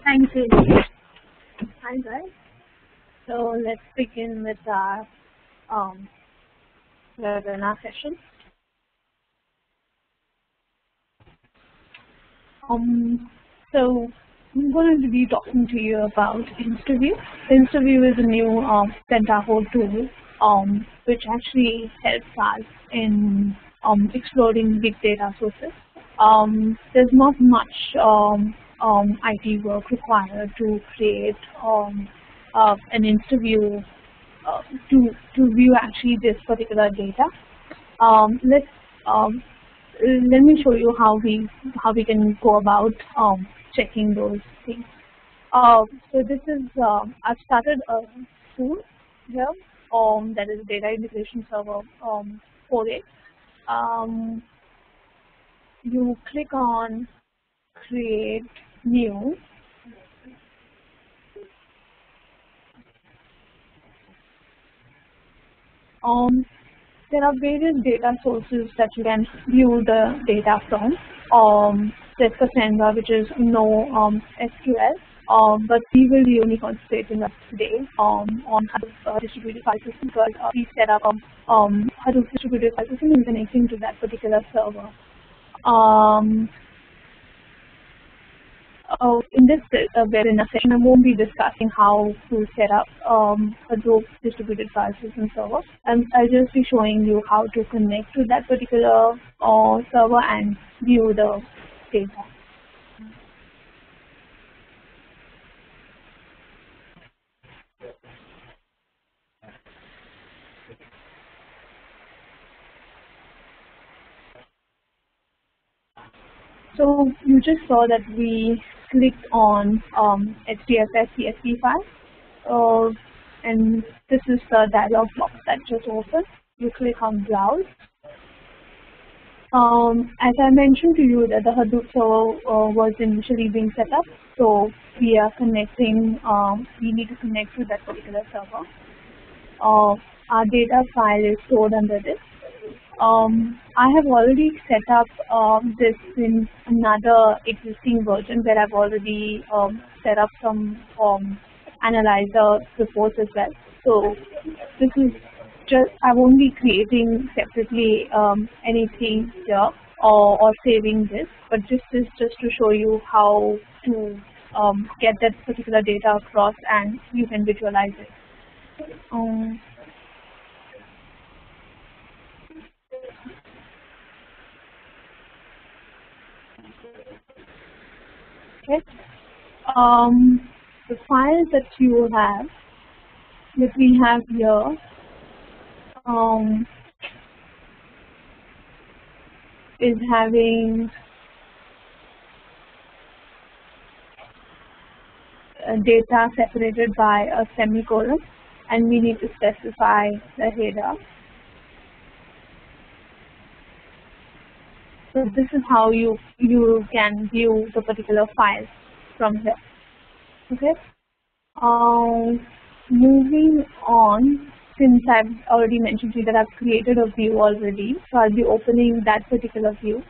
Thank you. Hi guys. So let's begin with our webinar session. So I'm going to be talking to you about Instaview. Instaview is a new Pentaho tool which actually helps us in exploring big data sources. There's not much IT work required to create an Instaview to view actually this particular data. Let me show you how we can go about checking those things. So this is I've started a tool here that is data integration server for it. You click on create new. There are various data sources that you can view the data from. There's Cassandra, which is no SQL, but we will be only concentrating today on Hadoop distributed file system because we set up Hadoop distributed file system and connecting to that particular server. In this webinar session, I won't be discussing how to set up Hadoop distributed file system server, and I'll just be showing you how to connect to that particular server and view the data. So you just saw that we clicked on HDFS CSV file, and this is the dialog box that just opened. You click on browse. As I mentioned to you that the Hadoop server was initially being set up, so we are connecting. We need to connect to that particular server. Our data file is stored under this. I have already set up this in another existing version where I've already set up some analyzer reports as well. So this is just, I won't be creating separately anything here or saving this, but this is just to show you how to get that particular data across and you can visualize it. Okay. The files that you have, that we have here, is having data separated by a semicolon, and we need to specify the header. So this is how you can view the particular file from here. Okay. Moving on, since I've already mentioned to you that I've created a view already, so I'll be opening that particular view.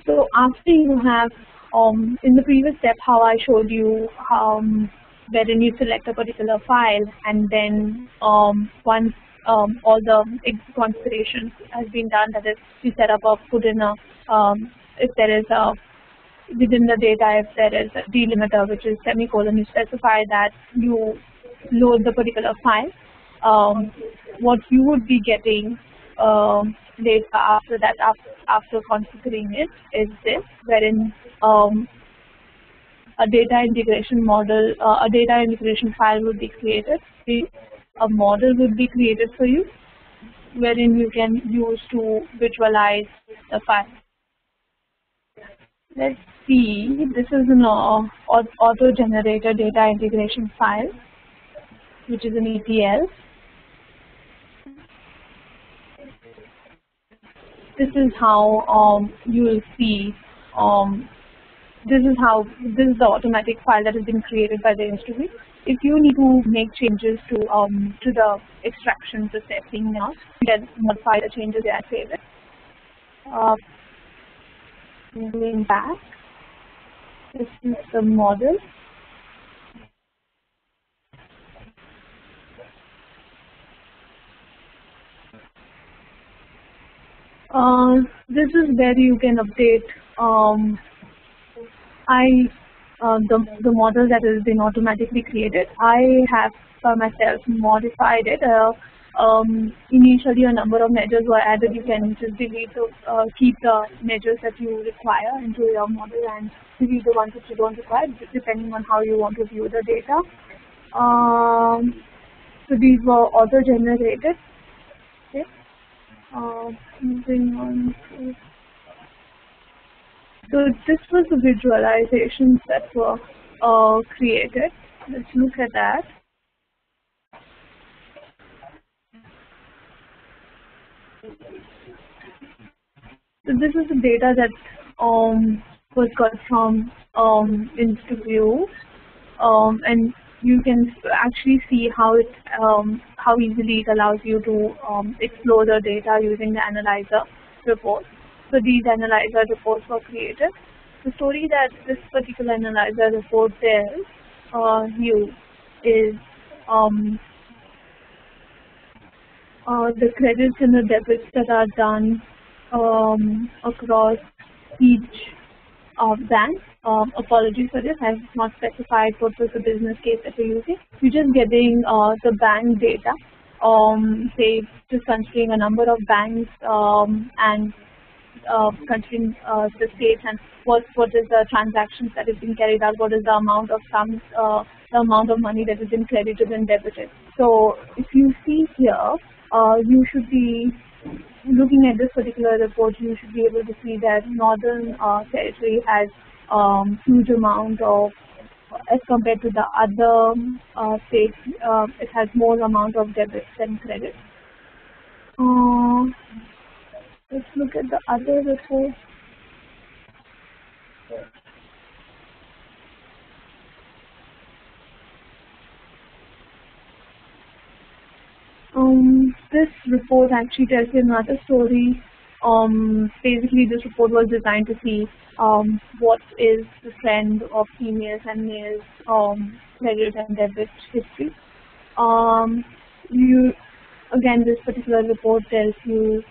So after you have, in the previous step, how I showed you wherein you select a particular file, and then once all the configuration has been done, that is, you set up a put in a if there is a within the data, if there is a delimiter which is semicolon, you specify that you load the particular file. What you would be getting later after that, after configuring it, is this, wherein a data integration model, a data integration file would be created. A model would be created for you, wherein you can use to visualize the file. Let's see, this is an auto-generated data integration file, which is an ETL. This is how you will see this is the automatic file that has been created by the Instaview. If you need to make changes to the extraction processing now, you can modify the changes and save it. Going back, this is the model. This is where you can update the model that has been automatically created. I have myself modified it. Initially, a number of measures were added. You can just delete keep the measures that you require into your model and delete the ones that you don't require, depending on how you want to view the data. So these were auto-generated. Okay. Moving on. So this was the visualizations that were created. Let's look at that. So this is the data that was got from Instaview, and you can actually see how easily it allows you to explore the data using the analyzer report. So these analyzer reports were created. The story that this particular analyzer report tells you is the credits and the debits that are done across each bank. Apologies for this, I have not specified what was the business case that we're using. We're just getting the bank data, say just considering a number of banks and considering the states and what is the transactions that is being carried out, what is the amount of sums, the amount of money that has been credited and debited. So if you see here, you should be looking at this particular report. You should be able to see that Northern Territory has huge amount of, as compared to the other states, it has more amount of debits than credits. Let's look at the other reports. This report actually tells you another story. Basically, this report was designed to see what is the trend of females and males credit and debit history. Again, this particular report tells you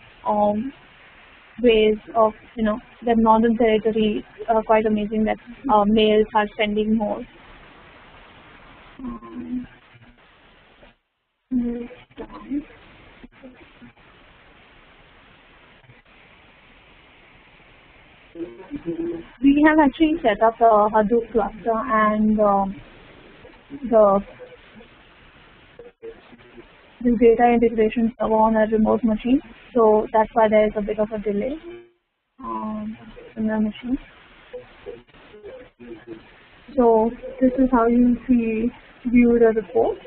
ways of, the Northern Territory, quite amazing that males are spending more. We have actually set up a Hadoop cluster and the data integration server on a remote machine, so that's why there is a bit of a delay in the machine. So this is how you view the report.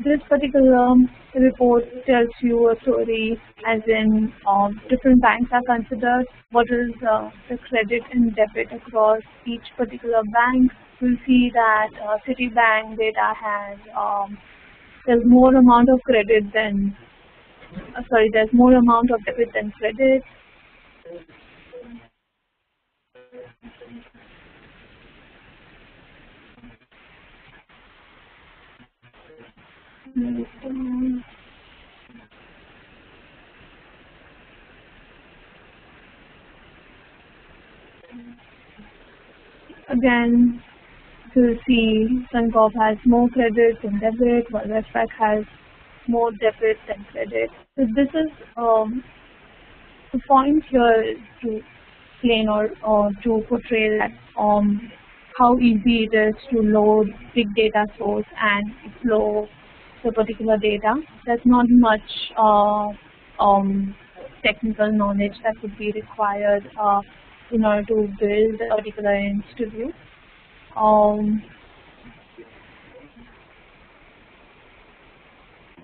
This particular report tells you a story, as in different banks are considered, what is the credit and debit across each particular bank. You'll see that Citibank data has there's more amount of credit than there's more amount of debit than credit. Again, to see Suncorp has more credit than debit, while Westpac has more debit than credit. So this is the point here is to explain or to portray that how easy it is to load big data source and explore the particular data. There's not much technical knowledge that would be required in order to build a particular Instaview.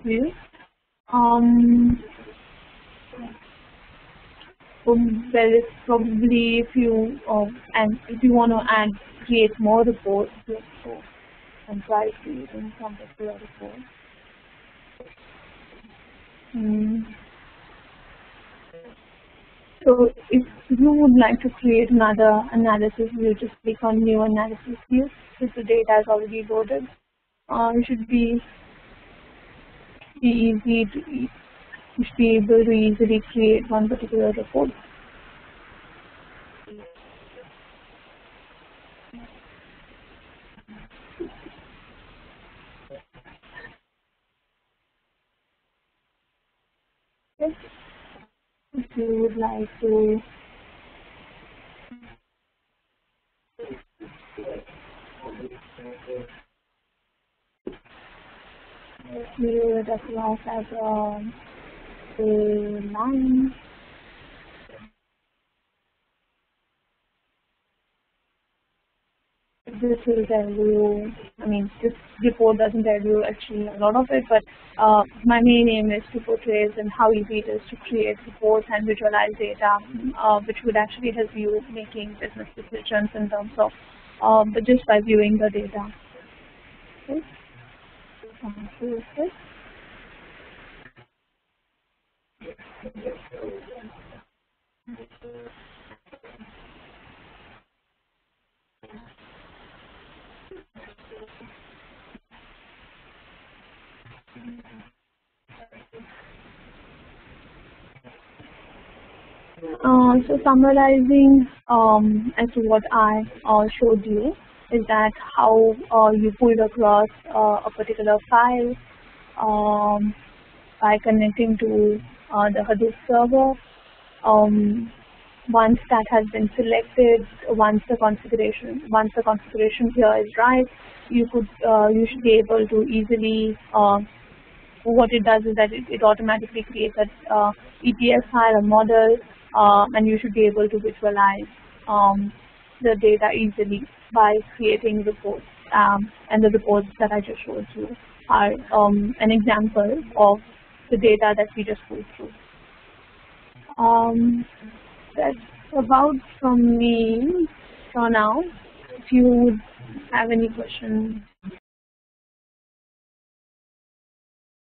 View. Well, it's probably if you and if you want to create more reports, so and try creating some particular report. So if you would like to create another analysis, you just click on New Analysis View. Since the data is already loaded, you should be easy to you should be able to easily create one particular report. Okay. If you would like to view it across as a line. This will tell you, I mean, this report doesn't tell you actually a lot of it, but my main aim is to portray and how easy it is to create reports and visualize data, which would actually help you making business decisions in terms of, but just by viewing the data. Okay. So summarizing as to what I showed you is that how you pulled across a particular file by connecting to the Hadoop server. Once that has been selected, once the configuration here is right, you should be able to easily. What it does is that it automatically creates an ETS file, a model, and you should be able to visualize the data easily by creating reports. And the reports that I just showed you are an example of the data that we just went through. That's about from me for now. If you have any questions.